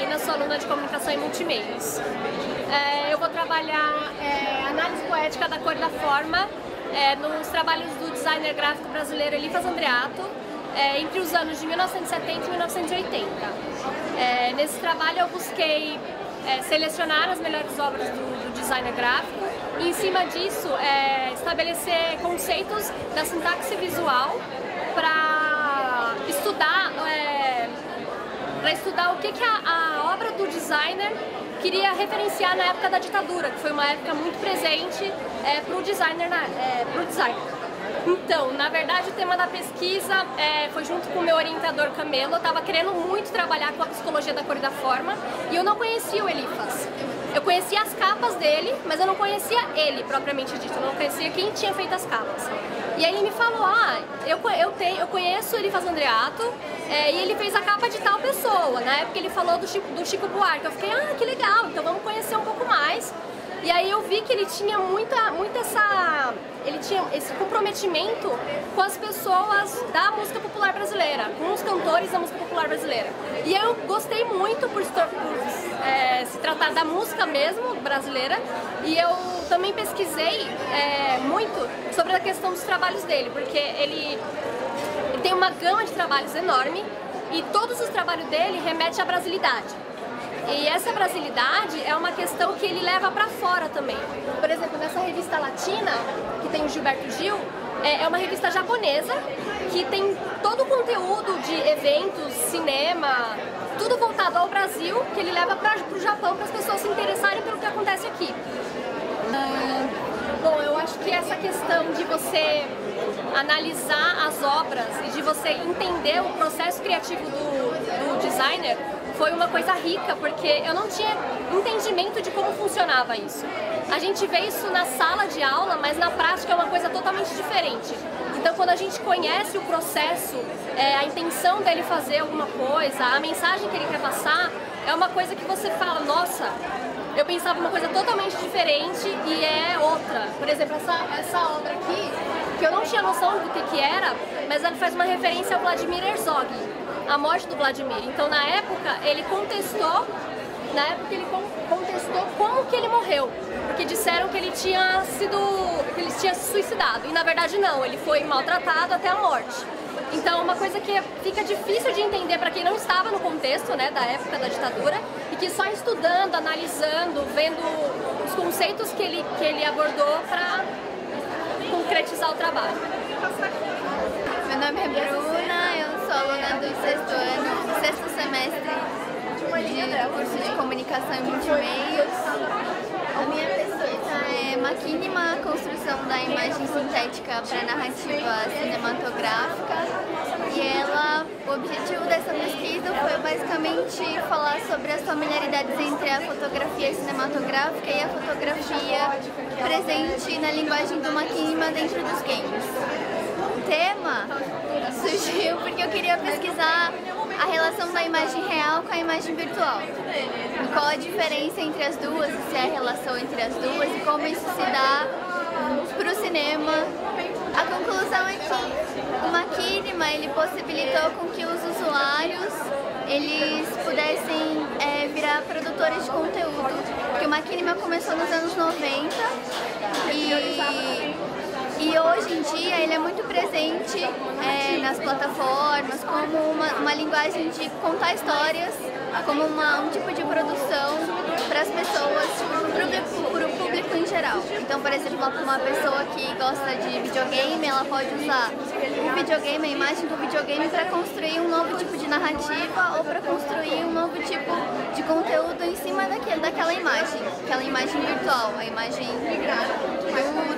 Carolina, sou aluna de Comunicação e Multimeios. Eu vou trabalhar análise poética da cor e da forma nos trabalhos do designer gráfico brasileiro Elifas Andreato, entre os anos de 1970 e 1980. Nesse trabalho eu busquei selecionar as melhores obras do designer gráfico e, em cima disso, estabelecer conceitos da sintaxe visual para estudar o que a obra do designer queria referenciar na época da ditadura, que foi uma época muito presente para o designer. Então, na verdade, o tema da pesquisa foi junto com o meu orientador Camelo. Eu estava querendo muito trabalhar com a psicologia da cor e da forma e eu não conhecia o Elifas. Eu conhecia as capas dele, mas eu não conhecia ele propriamente dito, eu não conhecia quem tinha feito as capas. E aí ele me falou, eu conheço o Elifas Andreato e ele fez a capa de tal pessoa. Na época ele falou do Chico Buarque. Eu fiquei, que legal, então vamos conhecer um pouco mais. E aí eu vi que ele tinha ele tinha esse comprometimento com as pessoas da música popular brasileira, com os cantores da música popular brasileira. E eu gostei muito por se tratar da música mesmo brasileira, e eu também pesquisei muito sobre a questão dos trabalhos dele, porque ele tem uma gama de trabalhos enorme e todos os trabalhos dele remetem à brasilidade. E essa brasilidade é uma questão que ele leva para fora também. Por exemplo, nessa revista Latina, que tem o Gilberto Gil, é uma revista japonesa que tem todo o conteúdo de eventos, cinema, tudo voltado ao Brasil, que ele leva para o Japão para as pessoas se interessarem pelo que acontece aqui. Bom, eu acho que essa questão de você analisar as obras e de você entender o processo criativo do designer foi uma coisa rica, porque eu não tinha entendimento de como funcionava isso. A gente vê isso na sala de aula, mas na prática é uma coisa totalmente diferente. Então, quando a gente conhece o processo, a intenção dele fazer alguma coisa, a mensagem que ele quer passar, é uma coisa que você fala, nossa, eu pensava uma coisa totalmente diferente e é outra. Por exemplo, essa obra aqui, que eu não tinha noção do que era, mas ela faz uma referência ao Vladimir Herzog, a morte do Vladimir. Então, na época, ele contestou como que ele morreu, porque disseram que ele tinha se suicidado, e na verdade não, ele foi maltratado até a morte. Então, uma coisa que fica difícil de entender para quem não estava no contexto, da época da ditadura, e que só estudando, analisando, vendo os conceitos que ele abordou para concretizar o trabalho. Meu nome é Bruna, eu sou aluna do sexto semestre de curso de Comunicação e Multimeios. A minha pesquisa é Maquinima, construção da imagem sintética para narrativa cinematográfica. E o objetivo dessa pesquisa foi basicamente falar sobre as familiaridades entre a fotografia cinematográfica e a fotografia presente na linguagem do Maquinima dentro dos games. O tema surgiu porque eu queria pesquisar a relação da imagem real com a imagem virtual. E qual a diferença entre as duas, e se é a relação entre as duas, e como isso se dá para o cinema. A conclusão é que o Maquinima ele possibilitou com que os usuários eles pudessem virar produtores de conteúdo. Porque o Maquinima começou nos anos 90 e hoje em dia ele é muito presente nas plataformas como uma linguagem de contar histórias, como um tipo de produção para as pessoas, para o público em geral. Então, por exemplo, uma pessoa que gosta de videogame, ela pode usar o videogame, a imagem do videogame para construir um novo tipo de narrativa ou para construir um novo tipo de conteúdo em cima daquela imagem, aquela imagem virtual, a imagem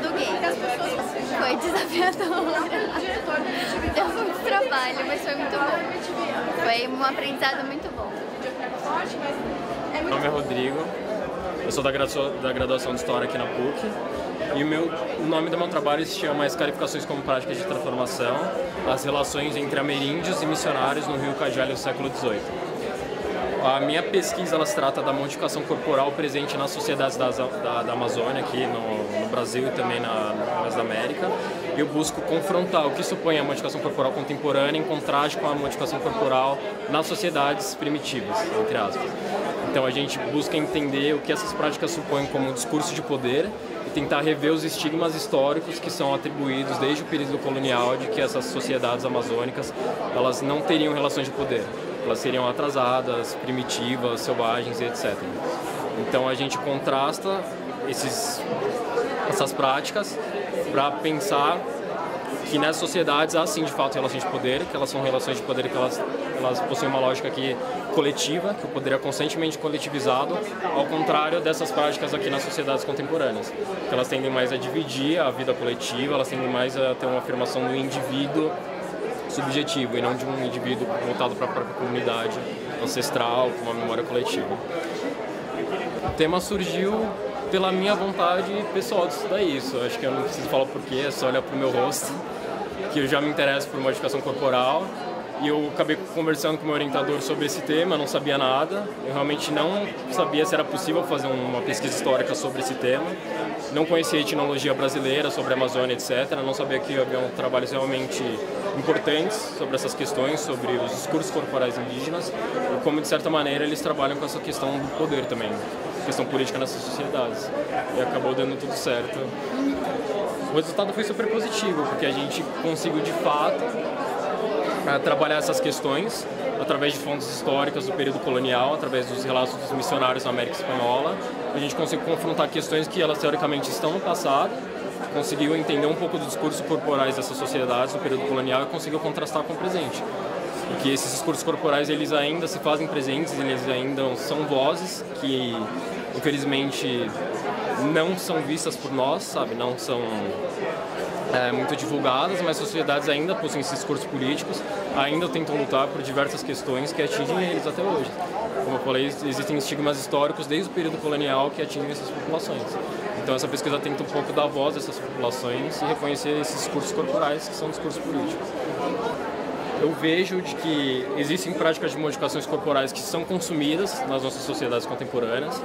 do game. Foi desafiador. Deu muito trabalho, mas foi muito bom. Foi um aprendizado muito bom. Meu nome é Rodrigo, eu sou da graduação de História aqui na PUC e o nome do meu trabalho se chama Escarificações como Práticas de Transformação, as relações entre ameríndios e missionários no Rio Cajale no século XVIII. A minha pesquisa ela se trata da modificação corporal presente nas sociedades da Amazônia, aqui no Brasil e também na América, eu busco confrontar o que supõe a modificação corporal contemporânea em contraste com a modificação corporal nas sociedades primitivas, entre aspas. Então a gente busca entender o que essas práticas supõem como um discurso de poder e tentar rever os estigmas históricos que são atribuídos desde o período colonial de que essas sociedades amazônicas elas não teriam relações de poder, elas seriam atrasadas, primitivas, selvagens e etc. Então a gente contrasta essas práticas para pensar que nessas sociedades há sim de fato relações de poder, que elas são relações de poder que elas possuem uma lógica aqui coletiva, que o poder é constantemente coletivizado, ao contrário dessas práticas aqui nas sociedades contemporâneas, que elas tendem mais a dividir a vida coletiva, elas tendem mais a ter uma afirmação do indivíduo subjetivo e não de um indivíduo voltado para a própria comunidade ancestral, com uma memória coletiva. O tema surgiu pela minha vontade pessoal de estudar isso. Eu acho que eu não preciso falar porquê, é só olhar para o meu rosto, que eu já me interesso por modificação corporal. E eu acabei conversando com o meu orientador sobre esse tema, não sabia nada. Eu realmente não sabia se era possível fazer uma pesquisa histórica sobre esse tema. Não conhecia a etnologia brasileira sobre a Amazônia, etc. Não sabia que havia trabalhos realmente importantes sobre essas questões, sobre os discursos corporais indígenas e como, de certa maneira, eles trabalham com essa questão do poder também, questão política nessas sociedades. E acabou dando tudo certo. O resultado foi super positivo, porque a gente conseguiu, de fato, trabalhar essas questões através de fontes históricas do período colonial, através dos relatos dos missionários na América Espanhola. A gente conseguiu confrontar questões que elas teoricamente estão no passado, conseguiu entender um pouco dos discursos corporais dessas sociedades no período colonial e conseguiu contrastar com o presente. Porque esses discursos corporais eles ainda se fazem presentes, eles ainda são vozes que infelizmente não são vistas por nós, sabe? Não são muito divulgadas, mas as sociedades ainda possuem esses discursos políticos, ainda tentam lutar por diversas questões que atingem eles até hoje. Como eu falei, existem estigmas históricos desde o período colonial que atingem essas populações. Então essa pesquisa tenta um pouco dar voz a essas populações e reconhecer esses discursos corporais que são discursos políticos. Eu vejo de que existem práticas de modificações corporais que são consumidas nas nossas sociedades contemporâneas.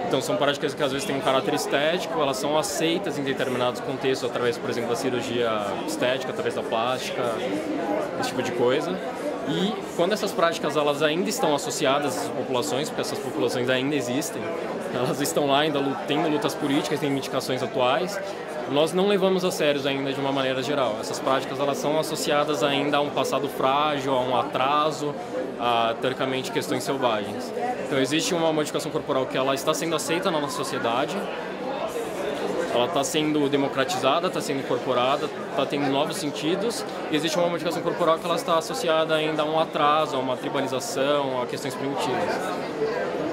Então são práticas que às vezes têm um caráter estético, elas são aceitas em determinados contextos através, por exemplo, da cirurgia estética, através da plástica, esse tipo de coisa. E quando essas práticas elas ainda estão associadas às populações, porque essas populações ainda existem, elas estão lá ainda tendo lutas políticas, têm reivindicações atuais, nós não levamos a sério ainda de uma maneira geral. Essas práticas elas são associadas ainda a um passado frágil, a um atraso, a teoricamente questões selvagens. Então existe uma modificação corporal que ela está sendo aceita na nossa sociedade, ela está sendo democratizada, está sendo incorporada, está tendo novos sentidos. E existe uma modificação corporal que ela está associada ainda a um atraso, a uma tribalização, a questões primitivas.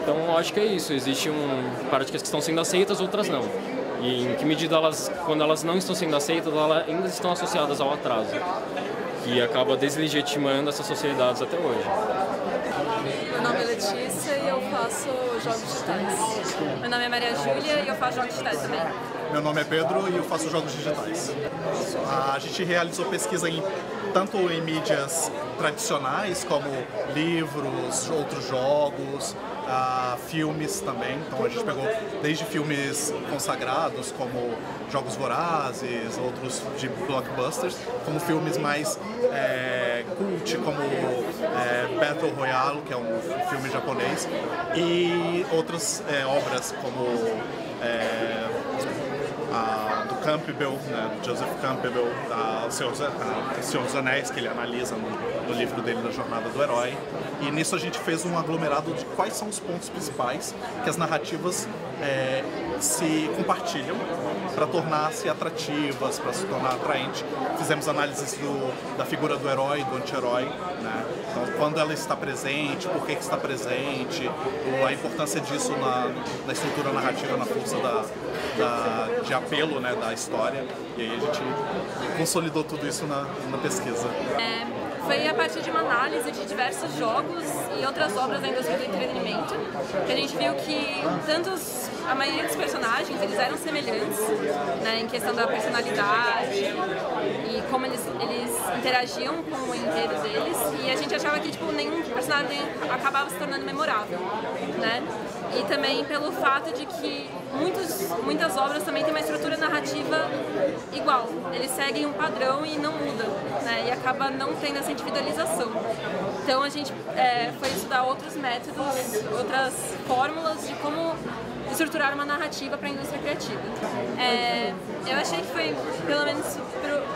Então acho que é isso, existem práticas que estão sendo aceitas, outras não. E em que medida quando elas não estão sendo aceitas, elas ainda estão associadas ao atraso, que acaba deslegitimando essas sociedades até hoje. Meu nome é Letícia e eu faço jogos digitais. Meu nome é Maria Júlia e eu faço jogos digitais também. Meu nome é Pedro e eu faço jogos digitais. A gente realizou pesquisa tanto em mídias tradicionais, como livros, outros jogos, filmes também. Então a gente pegou desde filmes consagrados, como Jogos Vorazes, outros de blockbusters, como filmes mais cult, como Battle Royale, que é um filme japonês, e outras obras como do Campbell, né, Joseph Campbell, O Senhor dos Anéis, que ele analisa no livro dele, da Jornada do Herói. E nisso a gente fez um aglomerado de quais são os pontos principais que as narrativas se compartilham para tornar-se atrativas, para se tornar atraente. Fizemos análises da figura do herói e do anti-herói, né? Então, quando ela está presente, por que está presente, a importância disso na estrutura narrativa, na força de apelo, né, da história. E aí a gente consolidou tudo isso na pesquisa. Foi a partir de uma análise de diversos jogos e outras obras da indústria do entretenimento, que a gente viu que a maioria dos personagens, eles eram semelhantes, né, em questão da personalidade e como eles interagiam com o enredo deles, e a gente achava que tipo, nenhum personagem acabava se tornando memorável, né? E também pelo fato de que muitas obras também têm uma estrutura narrativa igual, eles seguem um padrão e não mudam, né? E acaba não tendo essa individualização. Então a gente foi estudar outros métodos, outras fórmulas de como estruturar uma narrativa para a indústria criativa. Eu achei que foi, pelo menos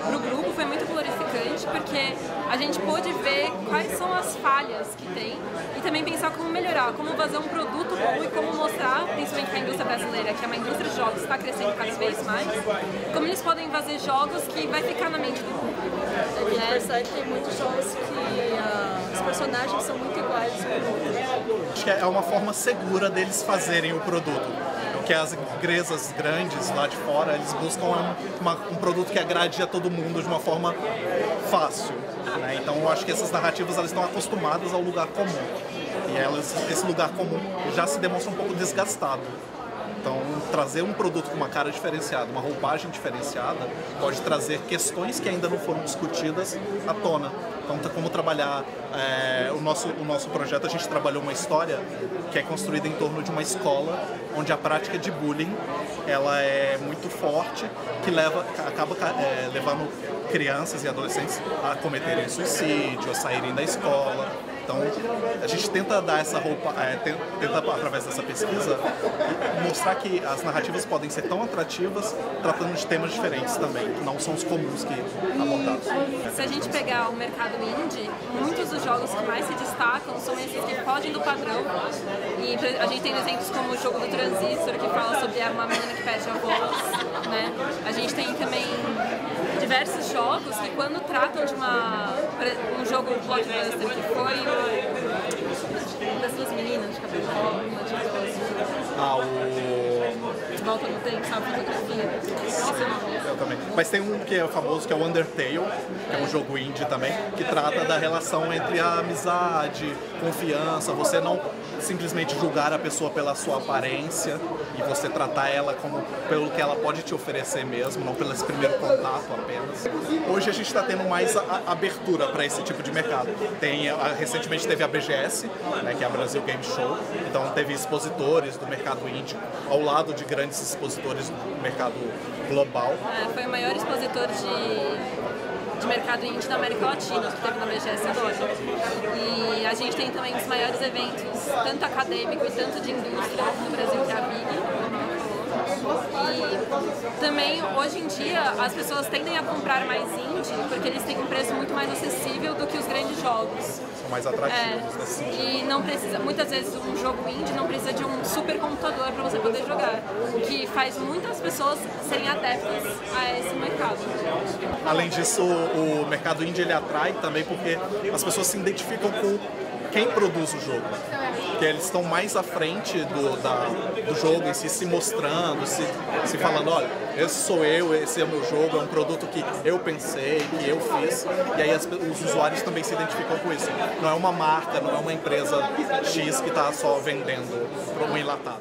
pro grupo, foi muito glorificante, porque a gente pôde ver quais são as falhas que tem e também pensar como melhorar, como fazer um produto bom e como mostrar, principalmente para a indústria brasileira, que é uma indústria de jogos que está crescendo cada vez mais, como eles podem fazer jogos que vai ficar na mente do público. A gente percebe que tem muitos jogos que os personagens são muito iguais. Acho que é uma forma segura deles fazerem o produto. Porque as empresas grandes lá de fora, eles buscam um produto que agrade a todo mundo de uma forma fácil, né? Então eu acho que essas narrativas elas estão acostumadas ao lugar comum. E esse lugar comum já se demonstra um pouco desgastado. Então, trazer um produto com uma cara diferenciada, uma roupagem diferenciada, pode trazer questões que ainda não foram discutidas à tona. Então, como trabalhar o nosso projeto, a gente trabalhou uma história que é construída em torno de uma escola onde a prática de bullying ela é muito forte, que acaba levando crianças e adolescentes a cometerem suicídio, a saírem da escola. Então, a gente tenta dar essa roupa, tenta através dessa pesquisa mostrar que as narrativas podem ser tão atrativas tratando de temas diferentes também, que não são os comuns que abordados. Se a gente pegar o mercado indie, muitos dos jogos que mais se destacam são esses que fogem do padrão. E a gente tem exemplos como o jogo do Transistor, que fala sobre uma menina que perde a voz, né? A gente tem também diversos jogos que quando tratam de um jogo blockbuster que foi das duas meninas de cabelo de volta no tempo, sabe? Fotografia. Eu também. Mas tem um que é famoso, que é o Undertale, que é um jogo indie também, que trata da relação entre a amizade, confiança, você não simplesmente julgar a pessoa pela sua aparência e você tratar ela como pelo que ela pode te oferecer mesmo, não pelo esse primeiro contato apenas. Hoje a gente está tendo mais abertura para esse tipo de mercado. Recentemente teve a BGS, né, que é a Brasil Game Show, então teve expositores do mercado indie ao lado de grandes expositores do mercado global. Foi o maior expositor de mercado indie da América Latina, que teve na BGS agora. E a gente tem também um dos maiores eventos, tanto acadêmico e tanto de indústria no Brasil, que é a BIG. E também, hoje em dia, as pessoas tendem a comprar mais indie porque eles têm um preço muito mais acessível do que os grandes jogos. São mais atrativos. E não precisa, muitas vezes um jogo indie não precisa de um super computador para você poder jogar, o que faz muitas pessoas serem adeptas a esse mercado. Além disso, o mercado indie ele atrai também porque as pessoas se identificam com quem produz o jogo. Porque eles estão mais à frente do jogo em si, se mostrando, se falando, olha, esse sou eu, esse é o meu jogo, é um produto que eu pensei, que eu fiz. E aí os usuários também se identificam com isso. Não é uma marca, não é uma empresa X que está só vendendo para um enlatado.